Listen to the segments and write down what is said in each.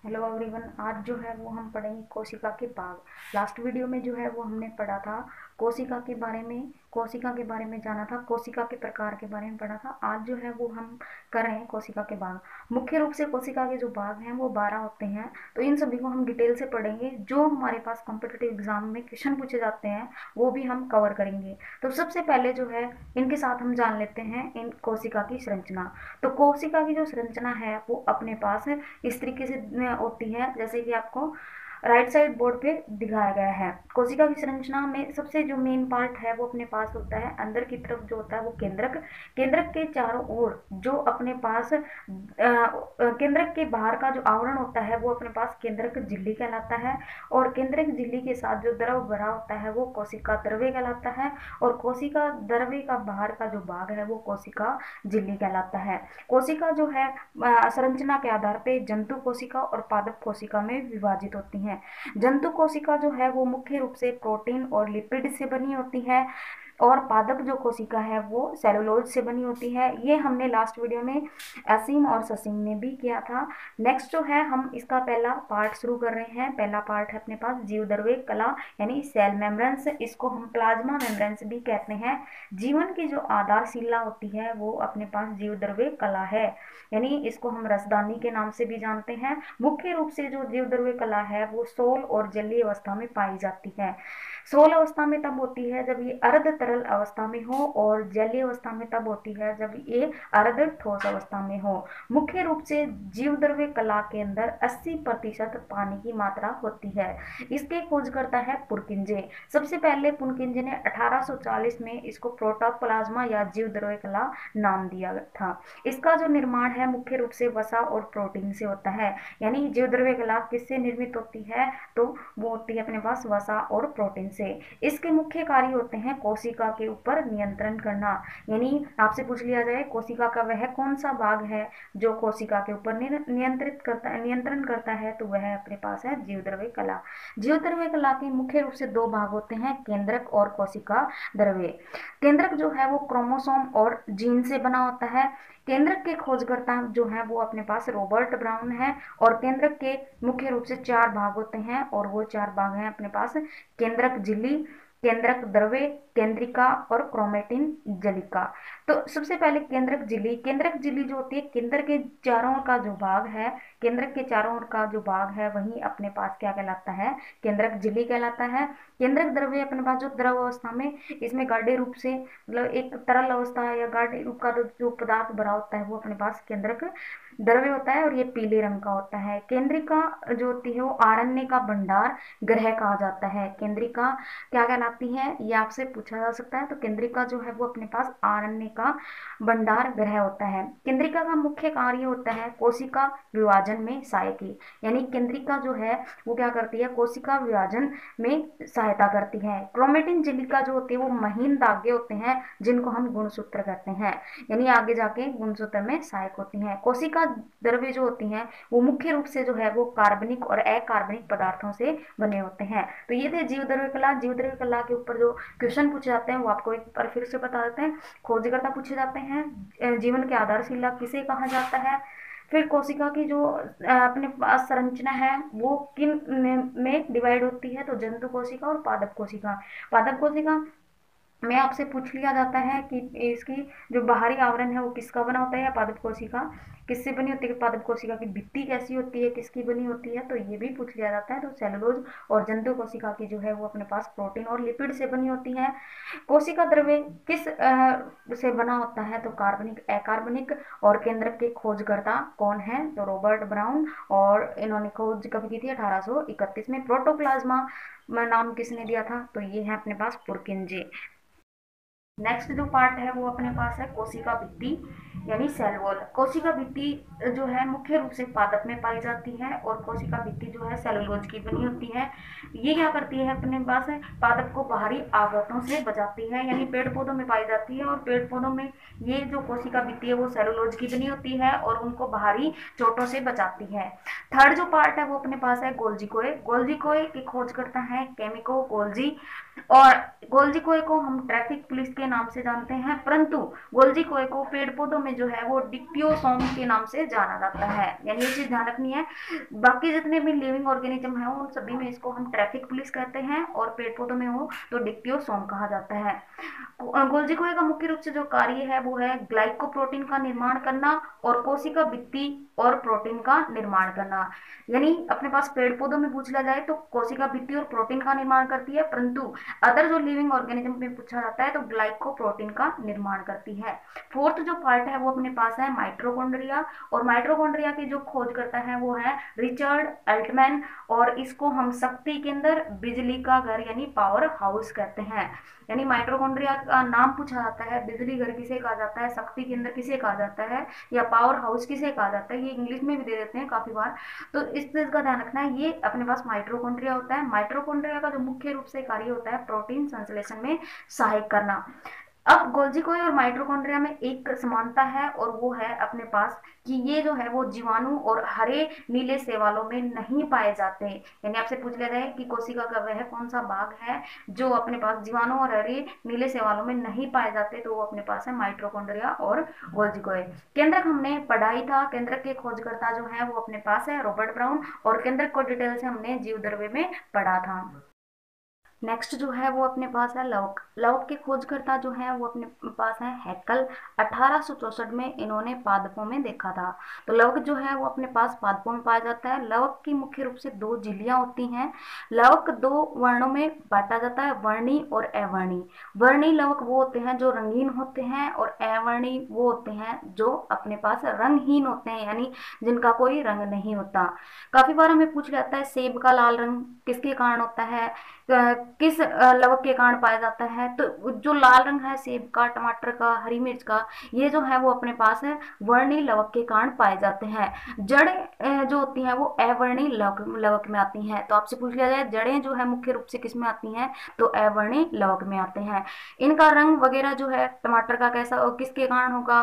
Hello everyone. आज जो है वो हम पढ़ेंगे कोशिका के भाग। लास्ट वीडियो में जो है वो हमने पढ़ा था कोशिका के बारे में, कोशिका के बारे में जाना था, कोशिका के प्रकार के बारे में पढ़ा था। आज जो है वो हम कर रहे हैं कोशिका के भाग। मुख्य रूप से कोशिका के जो भाग हैं वो 12 होते हैं, तो इन सभी को हम डिटेल से पढ़ेंगे। जो हमारे पास कॉम्पिटिटिव एग्जाम में क्वेश्चन पूछे जाते हैं वो भी हम कवर करेंगे। तो सबसे पहले जो है इनके साथ हम जान लेते हैं इन कोशिका की संरचना। तो कोशिका की जो संरचना है वो अपने पास इस तरीके से होती है जैसे कि आपको राइट साइड बोर्ड पे दिखाया गया है। कोशिका की संरचना में सबसे जो मेन पार्ट है वो अपने पास होता है अंदर की तरफ जो होता है वो केंद्रक। केंद्रक के चारों ओर जो अपने पास केंद्रक के बाहर का जो आवरण होता है वो अपने पास केंद्रक झिल्ली कहलाता है। और केंद्रक झिल्ली के साथ जो द्रव भरा होता है वो कोशिका द्रव्य कहलाता है। और कोशिका द्रव्य का बाहर का जो भाग है वो कोशिका झिल्ली कहलाता है। कोशिका जो है संरचना के आधार पर जंतु कोशिका और पादप कोशिका में विभाजित होती है। जंतु कोशिका जो है वो मुख्य रूप से प्रोटीन और लिपिड से बनी होती है, और पादप जो कोशिका है वो सेलुलोज से बनी होती है। ये हमने लास्ट वीडियो में असीम और ससीम में भी किया था। नेक्स्ट जो है हम इसका पहला पार्ट शुरू कर रहे हैं। पहला पार्ट है अपने पास जीवद्रव्य कला यानी सेल मेम्ब्रेन्स। इसको हम प्लाज्मा मेम्ब्रेन्स भी कहते हैं। जीवन की जो आधारशिला होती है वो अपने पास जीवद्रव्य कला है, यानी इसको हम रसदानी के नाम से भी जानते हैं। मुख्य रूप से जो जीवद्रव्य कला है वो सोल और जलीय अवस्था में पाई जाती है। सोल अवस्था में तब होती है जब ये अर्ध तरल अवस्था में हो, और जलीय अवस्था में तब होती है जब ये अर्ध ठोस अवस्था में हो। मुख्य रूप से जीवद्रव्य कला के अंदर 80% पानी की मात्रा होती है। इसके खोजकर्ता है पुरकिंजे। सबसे पहले पुरकिंजे ने 1840 में इसको प्रोटोप्लाज्मा या जीवद्रव्य कला नाम दिया था। इसका जो निर्माण है मुख्य रूप से वसा और प्रोटीन से होता है। यानी जीवद्रव्य कला किससे निर्मित होती है, तो वो होती है अपने पास वसा और प्रोटीन से। इसके मुख्य कार्य होते हैं कोशिका के ऊपर नियंत्रण करना। यानी आपसे पूछ लिया जाए कोशिका का वह कौन सा भाग है जो कोशिका के ऊपर नियंत्रण करता है, तो वह अपने पास है जीवद्रव्य कला। जीवद्रव्य कला के मुख्य रूप से दो भाग होते हैं, केंद्रक और कोशिका द्रव्य। केंद्रक जो है वो क्रोमोसोम और जीन से बना होता है। केंद्रक के खोजकर्ता जो है वो अपने पास रॉबर्ट ब्राउन है। और केंद्रक के मुख्य रूप से 4 भाग होते हैं, और वो 4 भाग हैं अपने पास केंद्रक झिल्ली, केंद्रक द्रव्य, केंद्रिका और क्रोमेटिन जलिका। तो सबसे पहले केंद्रक झिल्ली। केंद्रक झिल्ली जो होती है केंद्र के चारों ओर का जो भाग है, केंद्रक के चारों ओर का जो भाग है वही अपने पास क्या कहलाता है, केंद्रक झिल्ली कहलाता है। केंद्रक द्रव्य अपने पास जो द्रव अवस्था में, इसमें गाढ़े रूप से मतलब एक तरल अवस्था या गाढ़े रूप का जो पदार्थ भरा होता है वो अपने पास केंद्रक द्रव्य होता है, और ये पीले रंग का होता है। केंद्रिका जो होती है वो आरण्य का भंडार ग्रह कहा जाता है। केंद्रिका क्या कहलाती है ये आपसे पूछा जा सकता है। तो केंद्रिका जो है वो अपने पास आरण्य का भंडार ग्रह होता है। केंद्रिका का मुख्य कार्य होता है कोशिका विभाजन में सहायकी। यानी केंद्रिका जो है वो क्या करती है, कोशिका विभाजन में सहायता करती है। क्रोमेटिन झिल्लिका जो होती है वो महीन धागे होते हैं जिनको हम गुणसूत्र कहते हैं, यानी आगे जाके गुणसूत्र में सहायक होती हैं। कोशिका द्रव्य जो होती हैं वो मुख्य रूप से जो है वो कार्बनिक और अकार्बनिक पदार्थों से बने होते हैं। तो ये थे जीवद्रव्य कला। जीवद्रव्य कला के ऊपर जो क्वेश्चन पूछे जाते हैं वो आपको एक बार फिर से बता देते हैं। खोजकर्ता पूछे जाते हैं, जीवन की आधारशिला किसे कहा जाता है, फिर कोशिका की जो अपने पास संरचना है वो किन में डिवाइड होती है, तो जंतु कोशिका और पादप कोशिका। पादप कोशिका में आपसे पूछ लिया जाता है कि इसकी जो बाहरी आवरण है वो किसका बना होता है, या पादप कोशिका किससे बनी होती है, पादप कोशिका की भित्ति कैसी होती है, किसकी बनी होती है, तो ये भी पूछ लिया जाता है। तो सेलुलोज। और जंतु कोशिका की जो है वो अपने पास प्रोटीन और लिपिड से बनी होती है। कोशिका द्रव्य किस से बना होता है, तो कार्बनिक अकार्बनिक। और केंद्रक के खोजकर्ता कौन है, तो रॉबर्ट ब्राउन। और इन्होंने खोज कब की थी, 1831 में। प्रोटोप्लाज्मा नाम किसने दिया था, तो ये है अपने पास पुरकिंजे। नेक्स्ट जो पार्ट है वो अपने पास है कोशिका भित्ति यानी सेल वॉल। कोशिका भित्ति जो है मुख्य रूप से पादप में पाई जाती है, और कोशिका भित्ति जो है सेलुलोज की बनी होती है। ये क्या करती है, अपने पास पादप को बाहरी आघातों से बचाती है, यानी पेड़ पौधों में पाई जाती है। और पेड़ पौधों में ये जो कोशिका भित्ति है वो सेलुलोज की बनी होती है और उनको बाहरी चोटों से बचाती है। थर्ड जो पार्ट है वो अपने पास है गोल्जी कोए। गोल्जी कोए की खोज करता है केमिको गोल्जी। और गोल्जी कोए को हम ट्रैफिक पुलिस के नाम से जानते हैं, परंतु गोल्जी कोए को पेड़ पौधों में जो है वो डिप्टियोसोम के नाम से जाना जाता है, यानी ये चीज ध्यान रखनी है। बाकी जितने भी लिविंग ऑर्गेनिज्म है उन सभी में इसको हम ट्रैफिक पुलिस कहते हैं, और पेड़ पौधों में हो तो डिप्टियोसोम कहा जाता है। गोल्जी कोए का मुख्य रूप से जो कार्य है वो है ग्लाइकोप्रोटीन का निर्माण करना और कोशिका भित्ति और प्रोटीन का निर्माण करना। यानी अपने पास पेड़ पौधों में पूछ लिया जाए तो कोशिका भित्ति और प्रोटीन का निर्माण करती है, परंतु अदर जो लिविंग ऑर्गेनिज्म में पूछा जाता है तो ग्लाइकोप्रोटीन का निर्माण करती है। फोर्थ जो पार्ट है वो अपने पास है माइटोकॉन्ड्रिया, और माइटोकॉन्ड्रिया की जो खोज करता है वो है रिचर्ड अल्टमैन, और इसको हम शक्ति केंद्र, बिजली का घर यानी पावर हाउस कहते हैं। यानी माइटोकॉन्ड्रिया का नाम पूछा जाता है, बिजली घर किसे कहा जाता है, शक्ति केंद्र किसे कहा जाता है, या पावर हाउस किसे कहा जाता है, ये इंग्लिश में भी दे देते हैं काफी बार, तो इस चीज का ध्यान रखना है। ये अपने पास माइटोकॉन्ड्रिया होता है। माइटोकॉन्ड्रिया का जो मुख्य रूप से कार्य होता है प्रोटीन संश्लेषण में सहायक करना। अब गोल्जी कोए और माइटोकॉन्ड्रिया में एक समानता है, और वो है अपने पास कि ये जो है वो जीवाणु और हरे नीले शैवालों में नहीं पाए जाते। यानी आपसे पूछ लिया जाए कि कोशिका का वह कौन सा भाग है जो अपने पास जीवाणु और हरे नीले शैवालों में नहीं पाए जाते, तो वो अपने पास है माइटोकॉन्ड्रिया और गोल्जी कोए। केंद्रक हमने पढ़ा ही था, केंद्रक के खोजकर्ता जो है वो अपने पास है रॉबर्ट ब्राउन, और केंद्रक को डिटेल से हमने जीव द्रव्य में पढ़ा था। नेक्स्ट जो है वो अपने पास है लवक। लवक के खोजकर्ता जो है वो अपने पास है हैकल। 1864 में इन्होंने पादपों में देखा था। तो लवक जो है वो अपने पास पादपों में पाया जाता है। लवक की मुख्य रूप से दो झिल्लियां होती हैं। लवक दो वर्णों में बांटा जाता है, वर्णी और अवर्णी। वर्णी लवक वो होते हैं जो रंगीन होते हैं, और अवर्णी वो होते हैं जो अपने पास रंगहीन होते हैं, यानी जिनका कोई रंग नहीं होता। काफी बार हमें पूछ जाता है सेब का लाल रंग किसके कारण होता है, किस लवक के कारण पाया जाता है, तो जो लाल रंग है सेब का, टमाटर का, हरी मिर्च का, ये जो है वो अपने पास है वर्णी लवक के कारण पाए जाते हैं। जड़ें जो होती हैं वो अवर्णी लवक में आती हैं। तो आपसे पूछ लिया जाए जड़ें जो है मुख्य रूप से किस में आती हैं, तो अवर्णी लवक में आते हैं। इनका रंग वगैरह जो है टमाटर का कैसा किसके कारण होगा,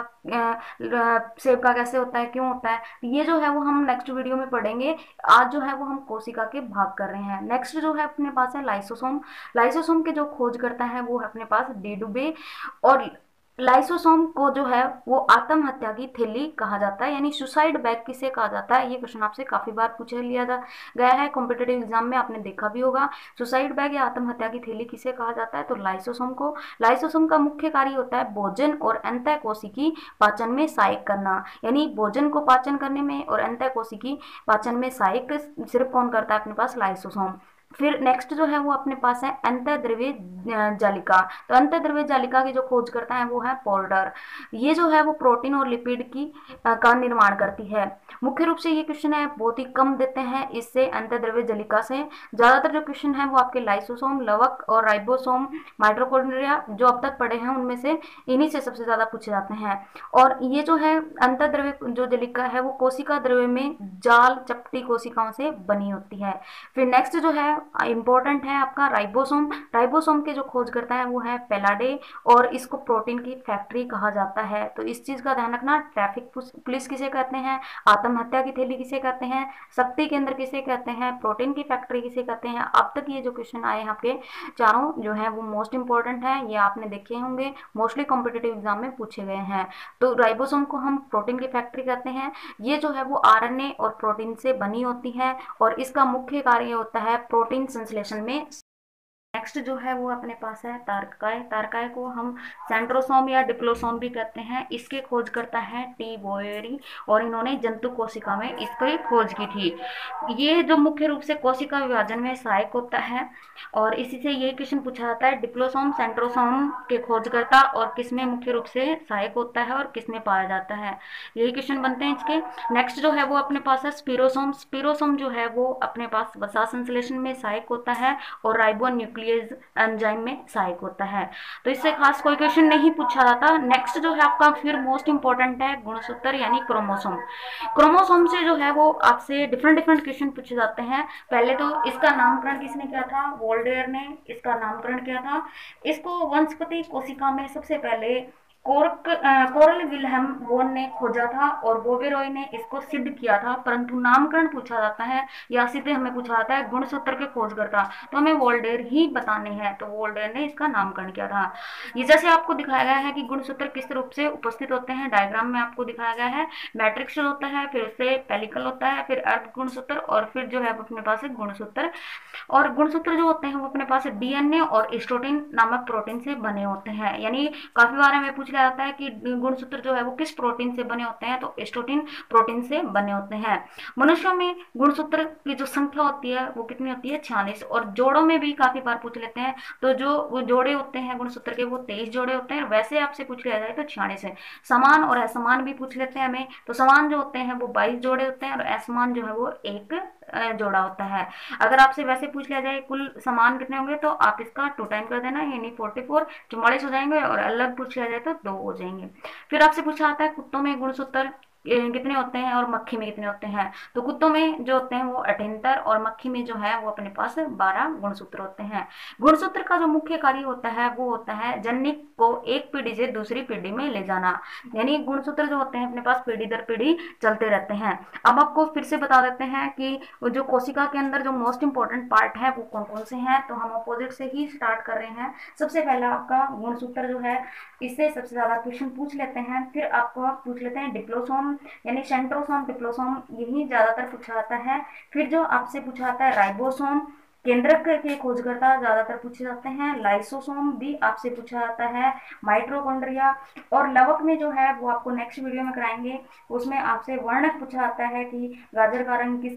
सेब का कैसे होता है, क्यों होता है, ये जो है वो हम नेक्स्ट वीडियो में पढ़ेंगे। आज जो है वो हम कोशिका के भाग कर रहे हैं। नेक्स्ट जो है अपने पास है लाइसोसोम। लाइसोसोम के जो खोज करता है वो है अपने पास डी डुबे, और लाइसोसोम को जो है वो आत्महत्या की थैली कहा जाता है, यानी सुसाइड बैग किसे कहा जाता है। ये क्वेश्चन आपसे काफी बार पूछा लिया गया है, कॉम्पिटेटिव एग्जाम में आपने देखा भी होगा। सुसाइड बैग या आत्महत्या की थैली किसे कहा जाता है, तो लाइसोसोम को। लाइसोसोम का मुख्य कार्य होता है भोजन और अंतःकोशिकी पाचन में सहायक करना, यानी भोजन को पाचन करने में और अंतःकोशिकी पाचन में सहायक सिर्फ कौन करता है, अपने पास लाइसोसोम। फिर नेक्स्ट जो है वो अपने पास है अंतःद्रव्य जालिका। तो अंतःद्रव्य जालिका की जो खोज करता है वो है पोर्टर। ये जो है वो प्रोटीन और लिपिड की का निर्माण करती है। मुख्य रूप से ये क्वेश्चन है बहुत ही कम देते हैं इससे, अंतःद्रव्य जालिका से। ज्यादातर जो क्वेश्चन है वो आपके लाइसोसोम, लवक और राइबोसोम, माइटोकॉन्ड्रिया जो अब तक पढ़े हैं उनमें से इन्हीं से सबसे ज्यादा पूछे जाते हैं। और ये जो है अंतःद्रव्य जो जालिका है वो कोशिका द्रव्य में जाल चपटी कोशिकाओं से बनी होती है। फिर नेक्स्ट जो है इंपॉर्टेंट है आपका राइबोसोम। राइबोसोम के जो खोज करता है वो है पेलाडे, और इसको प्रोटीन की फैक्ट्री कहा जाता है। तो इस चीज का ध्यान रखना, ट्रैफिक पुलिस किसे कहते हैं, आत्महत्या की थैली किसे कहते हैं, शक्ति केंद्र किसे कहते हैं, प्रोटीन की फैक्ट्री किसे कहते हैं। अब तक ये जो क्वेश्चन आए हैं आपके चारों जो है वो मोस्ट इंपॉर्टेंट है, ये आपने देखे होंगे, मोस्टली कॉम्पिटेटिव एग्जाम में पूछे गए हैं। तो राइबोसोम को हम प्रोटीन की फैक्ट्री कहते हैं। ये जो है वो आरएनए और प्रोटीन से बनी होती है, और इसका मुख्य कार्य होता है प्रोटीन संश्लेषण में। नेक्स्ट जो है वो अपने पास है तारकाय। तारकाय को हम सेंट्रोसोम या डिप्लोसोम भी कहते हैं। इसके खोज करता है टी बोयरी, और इन्होंने जंतु कोशिका में इसकी खोज की थी। ये जो मुख्य रूप से कोशिका विभाजन में सहायक होता है, और इसी से ये क्वेश्चन पूछा जाता है डिप्लोसोम सेंट्रोसोम के खोजकर्ता और किसमें मुख्य रूप से सहायक होता है और किसमें पाया जाता है, यही क्वेश्चन बनते हैं इसके। नेक्स्ट जो है वो अपने पास है स्पिरोसोम। स्पिरोसोम जो है वो अपने पास वसा संश्लेषण में सहायक होता है और राइबो न्यूक्लियस एंजाइम में सहायक होता है। तो इससे खास कोई क्वेश्चन नहीं पूछा जाता। नेक्स्ट जो है आपका फिर मोस्ट इंपॉर्टेंट है गुणसूत्र यानी क्रोमोसोम। क्रोमोसोम से जो है वो आपसे डिफरेंट क्वेश्चन पूछे जाते हैं। पहले तो इसका नामकरण किसने किया था, वोल्डेयर ने इसका नामकरण किया था। इसको वनस्पति कोशिका में सबसे पहले कोरल विल्हेम बोन ने खोजा था और बोबेरॉय ने इसको सिद्ध किया था, परंतु नामकरण पूछा जाता है या सीधे हमें पूछा जाता है गुणसूत्र के खोजकर्ता, तो हमें वोल्टेयर ही बताने हैं, तो वोल्टेयर ने इसका नामकरण किया था। ये जैसे आपको दिखाया गया है कि गुणसूत्र किस रूप से उपस्थित होते हैं, डायग्राम में आपको दिखाया गया है। मैट्रिक्स होता है, फिर से पेलिकल होता है, फिर अर्ध गुणसूत्र, और फिर जो है अपने पास है गुणसूत्र। और गुणसूत्र जो होते हैं वो अपने पास डीएनए और स्टोटिन नामक प्रोटीन से बने होते हैं। यानी काफी बार हमें पूछ लिया जाता है कि गुणसूत्र जो है वो किस प्रोटीन से बने होते हैं, तो स्टोटिन प्रोटीन से बने होते हैं। मनुष्यों में गुणसूत्र की जो संख्या होती है वो कितनी होती है, 46। और जोड़ों में भी काफी बार पूछ लेते हैं, तो जो वो जोड़े होते हैं गुणसूत्र के वो 23 जोड़े होते हैं। वैसे आपसे पूछ लिया जाए तो 46 है। समान और असमान भी पूछ लेते हैं हमें, तो समान जो होते हैं वो 22 जोड़े होते हैं और असमान जो है वो एक जोड़ा होता है। अगर आपसे वैसे पूछ लिया जाए कुल समान कितने होंगे, तो आप इसका 2 टाइम कर देना, यानी 44 44 हो जाएंगे, और अलग पूछ लिया जाए तो 2 हो जाएंगे। फिर आपसे पूछा जाता है कुत्तों में गुणसूत्र कितने होते हैं और मक्खी में कितने होते हैं, तो कुत्तों में जो होते हैं वो 78 और मक्खी में जो है वो अपने पास 12 गुणसूत्र होते हैं। गुणसूत्र का जो मुख्य कार्य होता है वो होता है जननी को एक पीढ़ी से दूसरी पीढ़ी में ले जाना, यानी गुणसूत्र जो होते हैं अपने पास पीढ़ी दर पीढ़ी चलते रहते हैं। अब आपको फिर से बता देते हैं कि जो कोशिका के अंदर जो मोस्ट इंपॉर्टेंट पार्ट है वो कौन कौन से हैं, तो हम अपोजिट से ही स्टार्ट कर रहे हैं। सबसे पहला आपका गुणसूत्र जो है, इससे सबसे ज्यादा क्वेश्चन पूछ लेते हैं। फिर आपको पूछ लेते हैं डिप्लोसोम, यानी सेंट्रोसोम डिप्लोसोम, यही ज्यादातर पूछा जाता है। फिर जो आपसे पूछा जाता है राइबोसोम, केंद्रक के खोजकर्ता ज्यादातर पूछे जाते हैं। लाइसोसोम भी आपसे पूछा जाता है। माइट्रोकॉन्ड्रिया और लवक में जो है वो आपको नेक्स्ट वीडियो में कराएंगे, उसमें आपसे वर्णक पूछा जाता है कि गाजर का रंग किस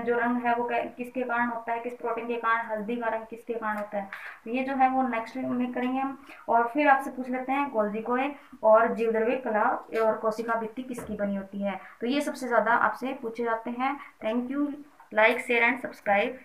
जो रंग है वो किसके कारण होता है, किस प्रोटीन के कारण, हल्दी का रंग किसके कारण होता है, तो ये जो है वो नेक्स्ट में करेंगे हम। और फिर आपसे पूछ लेते हैं गोल्जी कोए और जीवद्रव्य कला और कोशिका भित्ति किसकी बनी होती है, तो ये सबसे ज्यादा आपसे पूछे जाते हैं। Thank you. Like share and subscribe.